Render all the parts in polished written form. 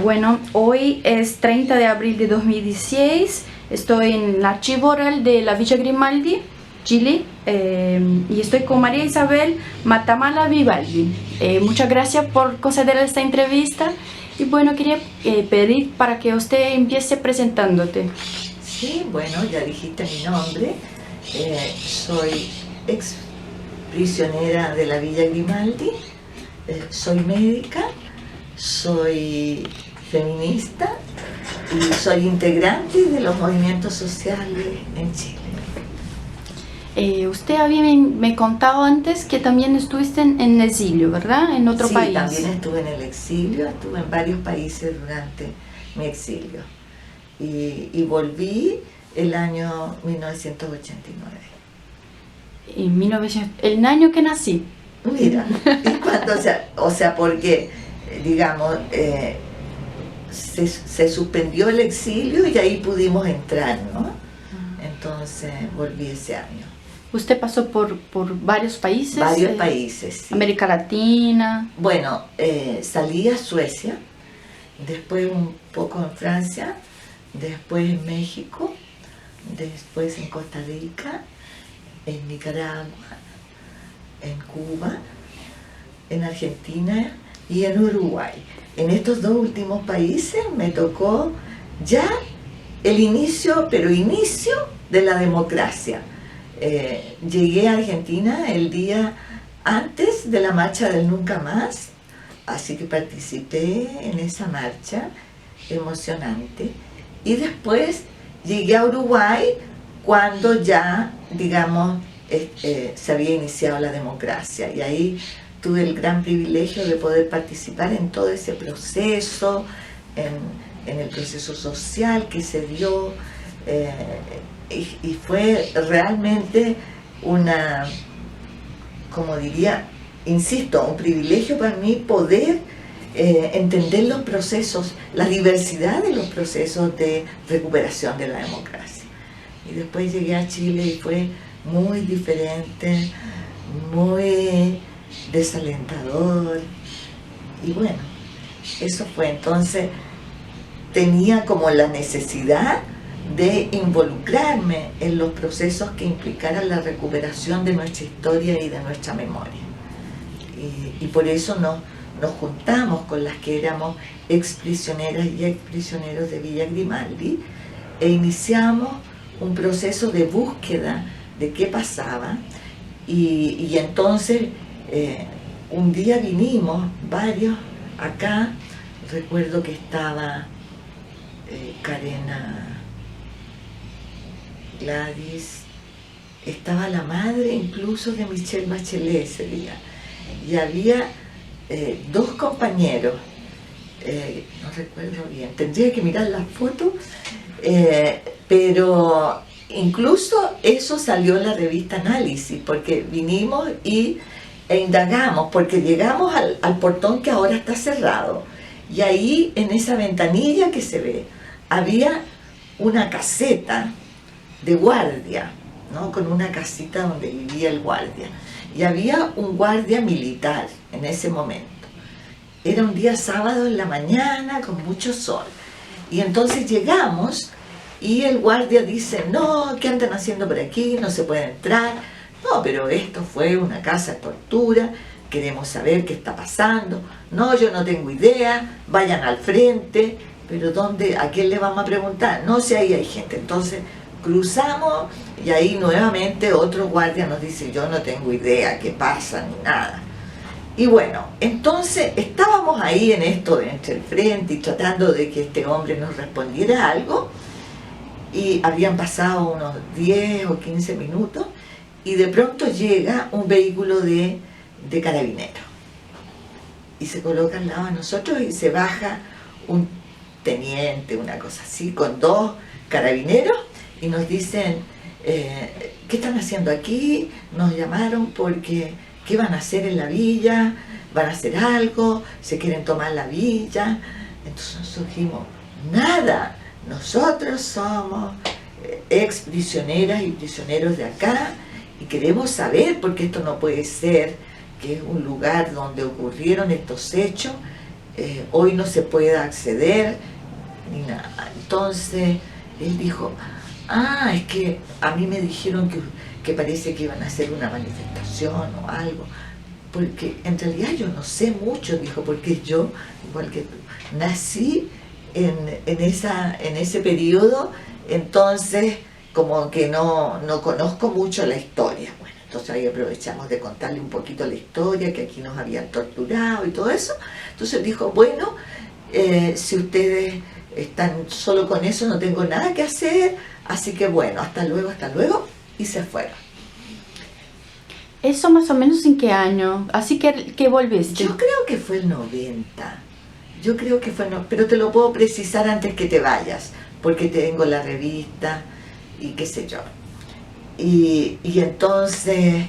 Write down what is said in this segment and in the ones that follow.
Bueno, hoy es 30 de abril de 2016. Estoy en el Archivo Oral de la Villa Grimaldi, Chile, y estoy con María Isabel Matamala Vivaldi. Muchas gracias por conceder esta entrevista y bueno, quería pedir para que usted empiece presentándote. Sí, bueno, ya dijiste mi nombre. Soy ex prisionera de la Villa Grimaldi, soy médica, soy feminista y soy integrante de los movimientos sociales en Chile. Usted me contado antes que también estuviste en exilio, ¿verdad? En otro país. Sí, también estuve en el exilio, estuve en varios países durante mi exilio y volví el año 1989. El año que nací. Mira, y cuando, porque, digamos, se suspendió el exilio y ahí pudimos entrar, ¿no? Entonces volví ese año. ¿Usted pasó por varios países? Varios países, sí. América Latina. Bueno, salí a Suecia, después un poco en Francia, después en México, después en Costa Rica, en Nicaragua, en Cuba, en Argentina y en Uruguay. En estos dos últimos países me tocó ya el inicio, pero inicio de la democracia. Llegué a Argentina el día antes de la marcha del Nunca Más, así que participé en esa marcha emocionante. Y después llegué a Uruguay cuando ya, digamos, se había iniciado la democracia, y ahí tuve el gran privilegio de poder participar en todo ese proceso, en el proceso social que se dio, y fue realmente una, como diría, insisto, un privilegio para mí poder entender los procesos, la diversidad de los procesos de recuperación de la democracia. Y después llegué a Chile y fue muy diferente, muy desalentador, y bueno, eso fue. Entonces tenía como la necesidad de involucrarme en los procesos que implicaran la recuperación de nuestra historia y de nuestra memoria, y por eso nos juntamos con las que éramos ex prisioneras y ex prisioneros de Villa Grimaldi e iniciamos un proceso de búsqueda de qué pasaba, y entonces un día vinimos varios acá. Recuerdo que estaba Carena, Gladys, estaba la madre incluso de Michelle Bachelet ese día, y había dos compañeros, no recuerdo bien, tendría que mirar las fotos, pero incluso eso salió en la revista Análisis, porque vinimos e indagamos, porque llegamos al portón que ahora está cerrado, y ahí en esa ventanilla que se ve había una caseta de guardia, ¿no? Con una casita donde vivía el guardia, y había un guardia militar en ese momento. Era un día sábado en la mañana con mucho sol, y entonces llegamos y el guardia dice: no, ¿qué andan haciendo por aquí? No se puede entrar. No, pero esto fue una casa de tortura, queremos saber qué está pasando. No, yo no tengo idea, vayan al frente. Pero ¿dónde? ¿A quién le vamos a preguntar? No sé, ahí hay gente. Entonces cruzamos y ahí nuevamente otro guardia nos dice: yo no tengo idea qué pasa ni nada. Y bueno, entonces estábamos ahí en esto, entre el frente, y tratando de que este hombre nos respondiera algo, y habían pasado unos 10 o 15 minutos, y de pronto llega un vehículo de carabineros y se coloca al lado de nosotros, y se baja un teniente, una cosa así, con dos carabineros, y nos dicen: ¿qué están haciendo aquí? Nos llamaron porque ¿qué van a hacer en la villa? ¿Van a hacer algo? ¿Se quieren tomar la villa? Entonces nosotros dijimos: nada, nosotros somos ex prisioneras y prisioneros de acá, y queremos saber, porque esto no puede ser que es un lugar donde ocurrieron estos hechos, hoy no se pueda acceder ni nada. Entonces él dijo, es que a mí me dijeron que parece que iban a hacer una manifestación o algo, porque en realidad yo no sé mucho, dijo, porque yo, igual que tú, nací en ese periodo, entonces como que no conozco mucho la historia. Bueno, entonces ahí aprovechamos de contarle un poquito la historia, que aquí nos habían torturado y todo eso. Entonces dijo, bueno, si ustedes están solo con eso, no tengo nada que hacer, así que bueno, hasta luego, y se fueron. ¿Eso más o menos en qué año? Así que volviste. Yo creo que fue el 90. Yo creo que fue, pero te lo puedo precisar antes que te vayas, porque tengo la revista y qué sé yo. Y entonces,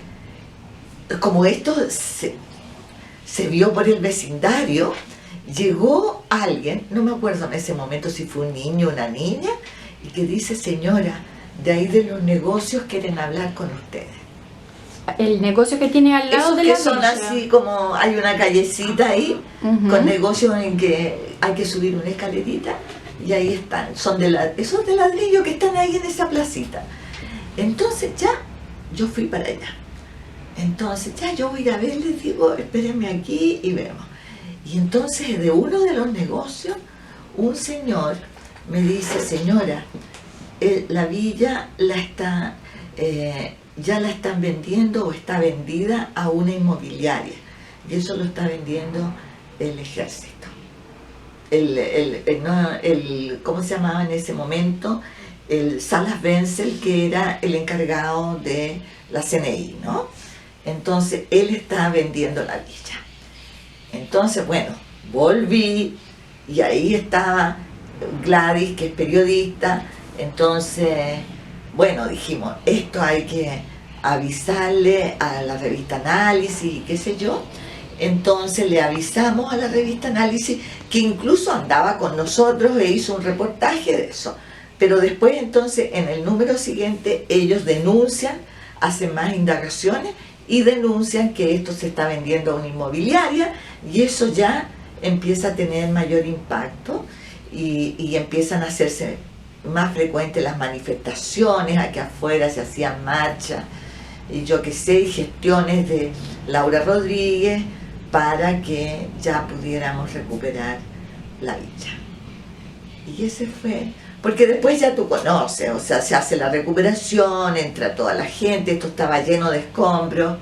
como esto se vio por el vecindario, llegó alguien, no me acuerdo en ese momento si fue un niño o una niña, y que dice, señora, de ahí de los negocios quieren hablar con ustedes. El negocio que tiene al lado de la son villa. así como hay una callecita ahí, con negocios en que hay que subir una escalerita, y ahí están, esos de ladrillo que están ahí en esa placita. Entonces ya, yo fui para allá. Entonces ya yo voy a ir a ver, les digo, espérenme aquí y vemos. Y entonces de uno de los negocios, un señor me dice, señora, la villa ya la están vendiendo o está vendida a una inmobiliaria. Y eso lo está vendiendo el ejército. ¿Cómo se llamaba en ese momento? El Salas Wenzel, que era el encargado de la CNI, ¿no? Entonces él está vendiendo la villa. Entonces, bueno, volví y ahí estaba Gladys, que es periodista. Entonces, bueno, dijimos, esto hay que avisarle a la revista Análisis y qué sé yo. Entonces le avisamos a la revista Análisis, que incluso andaba con nosotros e hizo un reportaje de eso. Pero después entonces en el número siguiente ellos denuncian, hacen más indagaciones y denuncian que esto se está vendiendo a una inmobiliaria, y eso ya empieza a tener mayor impacto y empiezan a hacerse más frecuentes las manifestaciones, aquí afuera se hacían marchas y yo qué sé, y gestiones de Laura Rodríguez para que ya pudiéramos recuperar la villa. Y ese fue, porque después ya tú conoces, o sea, se hace la recuperación, entra toda la gente, esto estaba lleno de escombros,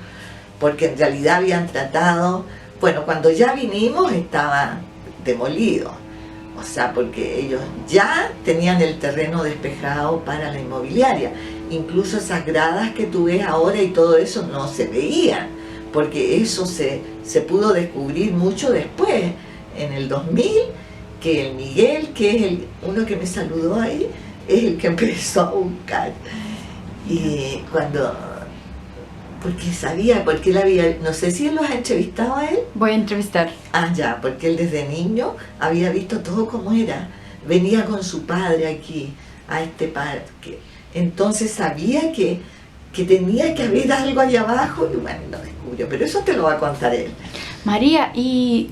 porque en realidad habían tratado, bueno, cuando ya vinimos estaba demolido, o sea, porque ellos ya tenían el terreno despejado para la inmobiliaria, incluso esas gradas que tú ves ahora y todo eso no se veían, porque eso se pudo descubrir mucho después, en el 2000, que el Miguel, que es uno que me saludó ahí, es el que empezó a buscar. Y porque sabía, porque él había, no sé si él los ha entrevistado a él. Voy a entrevistar. Ya, porque él desde niño había visto todo como era. Venía con su padre aquí, a este parque. Entonces sabía que tenía que haber algo allá abajo, y bueno, lo descubrió. Pero eso te lo va a contar él. María, y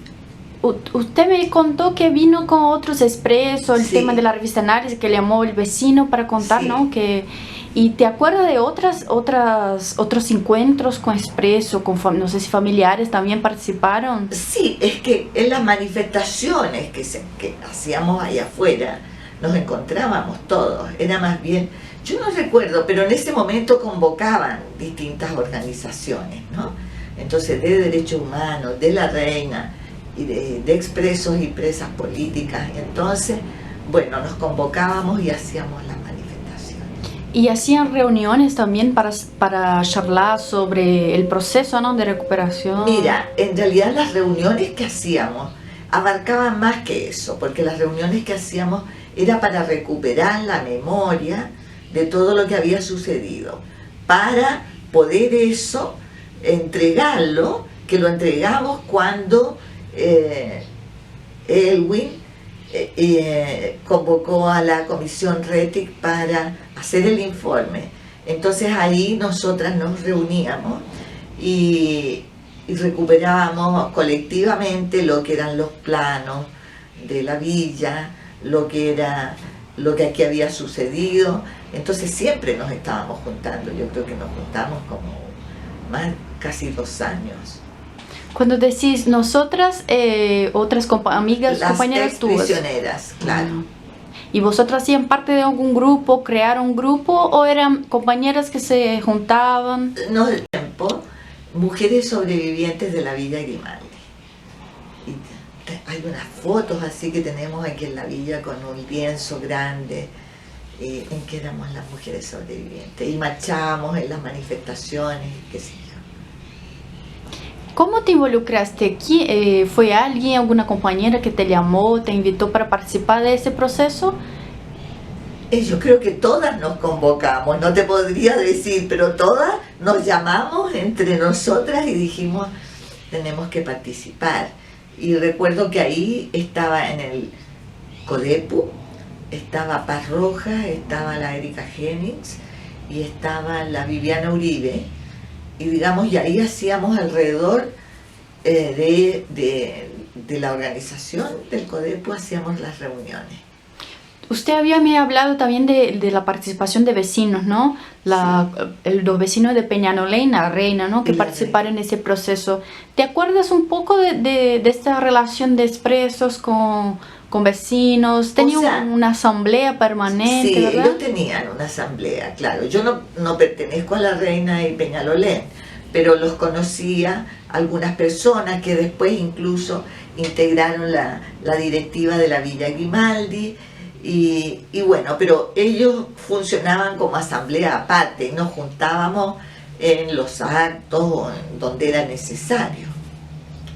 usted me contó que vino con otros expresos, el tema de la revista Análisis, que le llamó el vecino para contar, ¿no? ¿Y te acuerdas de otros encuentros con Expreso, no sé si familiares también participaron? Sí, es que en las manifestaciones que hacíamos allá afuera, nos encontrábamos todos, era más bien, yo no recuerdo, pero en ese momento convocaban distintas organizaciones, ¿no? Entonces, de derechos humanos, de la Reina, y de expresos y presas políticas. Entonces, bueno, nos convocábamos y hacíamos las manifestaciones. ¿Y hacían reuniones también para charlar sobre el proceso, ¿no?, de recuperación? Mira, en realidad las reuniones que hacíamos abarcaban más que eso, porque las reuniones que hacíamos era para recuperar la memoria de todo lo que había sucedido, para poder eso entregarlo, que lo entregamos cuando Elwin convocó a la comisión RETIC para hacer el informe. Entonces ahí nosotras nos reuníamos y y recuperábamos colectivamente lo que eran los planos de la villa, lo que aquí había sucedido. Entonces siempre nos estábamos juntando, yo creo que nos juntamos como más casi 2 años. Cuando decís nosotras, otras amigas, Las compañeras tuyas. prisioneras, claro. ¿Y vosotras hacían parte de algún grupo, crearon un grupo o eran compañeras que se juntaban? No del tiempo, mujeres sobrevivientes de la Villa Grimaldi. Y hay unas fotos así que tenemos aquí en la villa con un lienzo grande en que éramos las mujeres sobrevivientes y marchábamos en las manifestaciones, qué sé yo. ¿Cómo te involucraste? ¿Fue alguien, alguna compañera que te llamó, te invitó para participar de ese proceso? Yo creo que todas nos convocamos, no te podría decir, pero todas nos llamamos entre nosotras y dijimos, tenemos que participar. Y recuerdo que ahí estaba en el Codepu, estaba Paz Rojas, estaba la Erika Jennings y estaba la Viviana Uribe. Y digamos, y ahí hacíamos alrededor de la organización del Codepu, hacíamos las reuniones. Usted me ha hablado también de la participación de vecinos, ¿no? Los vecinos de Peñalolén, la Reina, ¿no? Que participaron en ese proceso. ¿Te acuerdas un poco de esta relación de expresos con vecinos? ¿Tenían una asamblea permanente, sí, verdad? ellos tenían una asamblea, claro. Yo no pertenezco a la Reina y Peñalolén, pero los conocía algunas personas que después incluso integraron la directiva de la Villa Grimaldi. Y bueno, pero ellos funcionaban como asamblea aparte, nos juntábamos en los actos o en donde era necesario,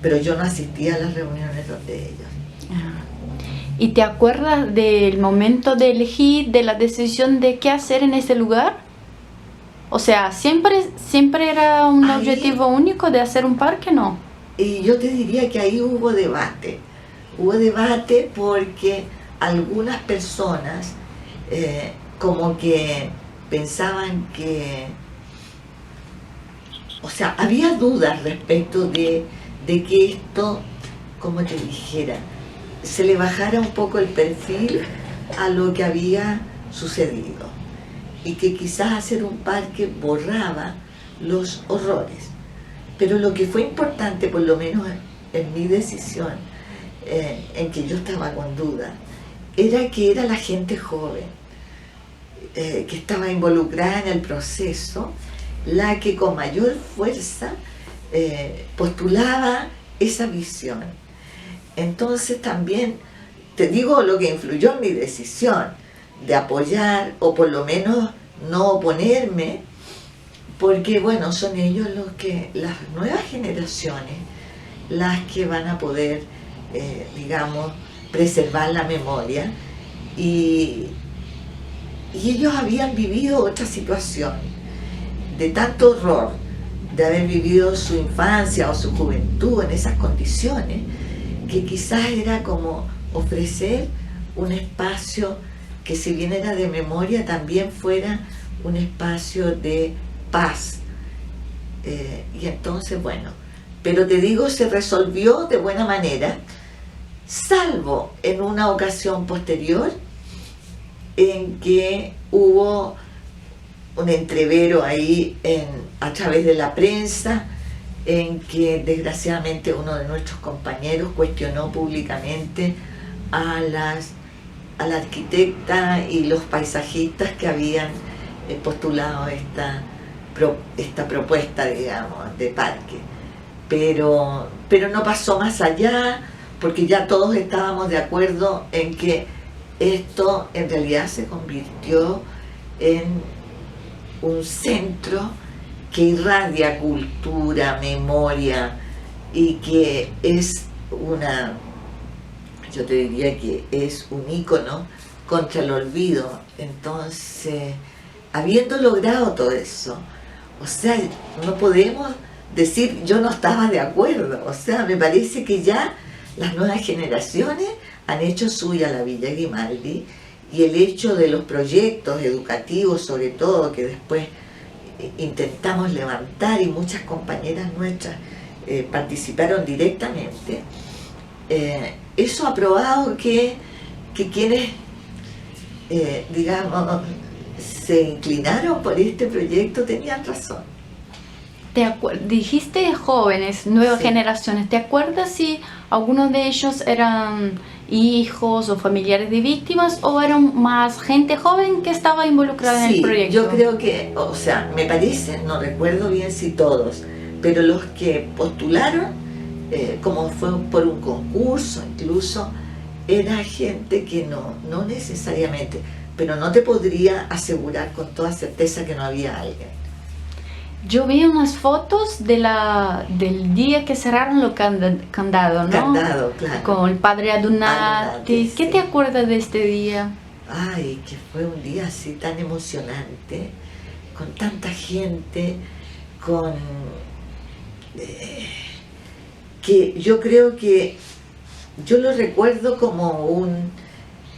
pero yo no asistía a las reuniones donde ellos. ¿Y te acuerdas del momento de elegir, de la decisión de qué hacer en ese lugar? O sea, ¿siempre era un objetivo único de hacer un parque, no? Y yo te diría que ahí hubo debate porque algunas personas como que pensaban que, o sea, había dudas respecto de que esto, como te dijera, se le bajara un poco el perfil a lo que había sucedido y que quizás hacer un parque borraba los horrores. Pero lo que fue importante, por lo menos en mi decisión, en que yo estaba con duda, era que era la gente joven que estaba involucrada en el proceso la que con mayor fuerza postulaba esa visión. Entonces también te digo lo que influyó en mi decisión de apoyar o por lo menos no oponerme, porque bueno, son ellos las nuevas generaciones, las que van a poder, digamos, preservar la memoria y ellos habían vivido otra situación de tanto horror, de haber vivido su infancia o su juventud en esas condiciones, que quizás era como ofrecer un espacio que, si bien era de memoria, también fuera un espacio de paz. Y entonces, bueno, pero te digo, se resolvió de buena manera, salvo en una ocasión posterior en que hubo un entrevero ahí a través de la prensa, en que desgraciadamente uno de nuestros compañeros cuestionó públicamente a la arquitecta y los paisajistas que habían postulado esta propuesta, digamos, de parque. Pero no pasó más allá, porque ya todos estábamos de acuerdo en que esto en realidad se convirtió en un centro que irradia cultura, memoria, y que es yo te diría que es un ícono contra el olvido. Entonces, habiendo logrado todo eso, o sea, no podemos decir yo no estaba de acuerdo. O sea, me parece que ya las nuevas generaciones han hecho suya la Villa Grimaldi, y el hecho de los proyectos educativos, sobre todo, que después intentamos levantar, y muchas compañeras nuestras participaron directamente, eso ha probado que quienes, digamos, se inclinaron por este proyecto tenían razón. Dijiste jóvenes, nuevas Sí. generaciones. ¿Te acuerdas si algunos de ellos eran hijos o familiares de víctimas o eran más gente joven que estaba involucrada en el proyecto? Yo creo que, o sea, me parece, no recuerdo bien si todos, pero los que postularon, como fue por un concurso incluso, era gente que no necesariamente, pero no te podría asegurar con toda certeza que no había alguien. Yo vi unas fotos del día que cerraron los candados, ¿no? Candado, claro. Con el padre Adunati. Adunati, ¿Qué sí. te acuerdas de este día? Ay, que fue un día así tan emocionante, con tanta gente, con... que yo creo que yo lo recuerdo como un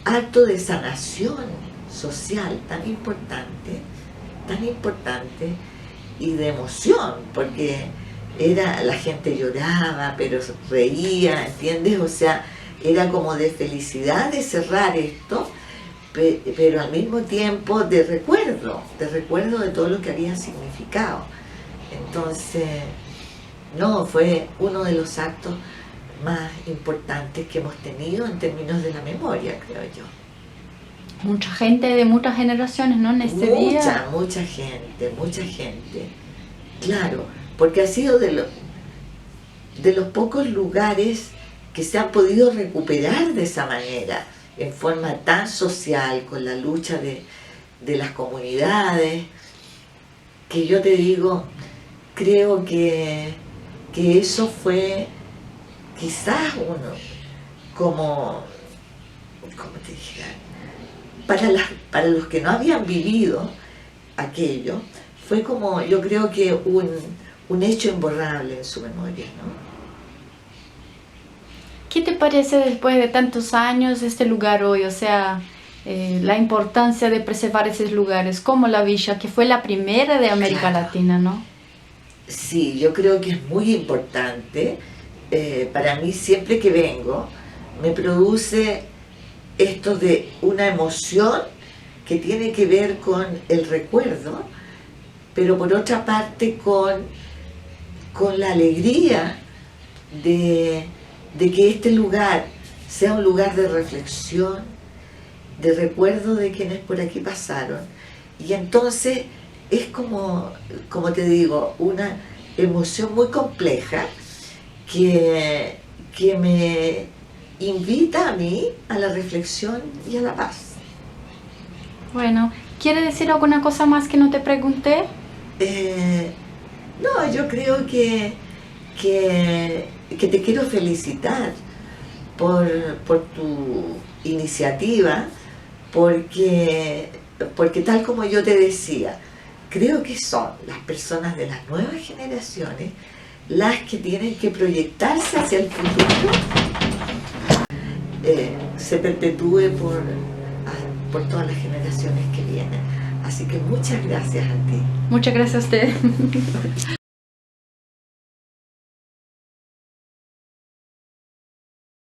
acto de sanación social tan importante y de emoción, porque la gente lloraba, pero reía, ¿entiendes? O sea, era como de felicidad de cerrar esto, pero al mismo tiempo de recuerdo de todo lo que había significado. Entonces, no, fue uno de los actos más importantes que hemos tenido en términos de la memoria, creo yo. Mucha gente de muchas generaciones, ¿no? En este día. Mucha gente. Claro, porque ha sido de los pocos lugares que se han podido recuperar de esa manera, en forma tan social, con la lucha de las comunidades, que yo te digo, creo que eso fue quizás como te dijera, para los que no habían vivido aquello, fue como, yo creo que un hecho imborrable en su memoria, ¿no? ¿Qué te parece después de tantos años este lugar hoy? O sea, la importancia de preservar esos lugares, como la villa, que fue la primera de América Claro. Latina, ¿no? Sí, yo creo que es muy importante. Para mí, siempre que vengo, me produce esto de una emoción que tiene que ver con el recuerdo, pero por otra parte con la alegría de que este lugar sea un lugar de reflexión, de recuerdo de quienes por aquí pasaron. Y entonces es como te digo, una emoción muy compleja que me invita a mí a la reflexión y a la paz. Bueno, ¿quiere decir alguna cosa más que no te pregunté? No, yo creo que te quiero felicitar por tu iniciativa, porque tal como yo te decía, creo que son las personas de las nuevas generaciones las que tienen que proyectarse hacia el futuro, se perpetúe por todas las generaciones que vienen. Así que muchas gracias a ti. Muchas gracias a usted.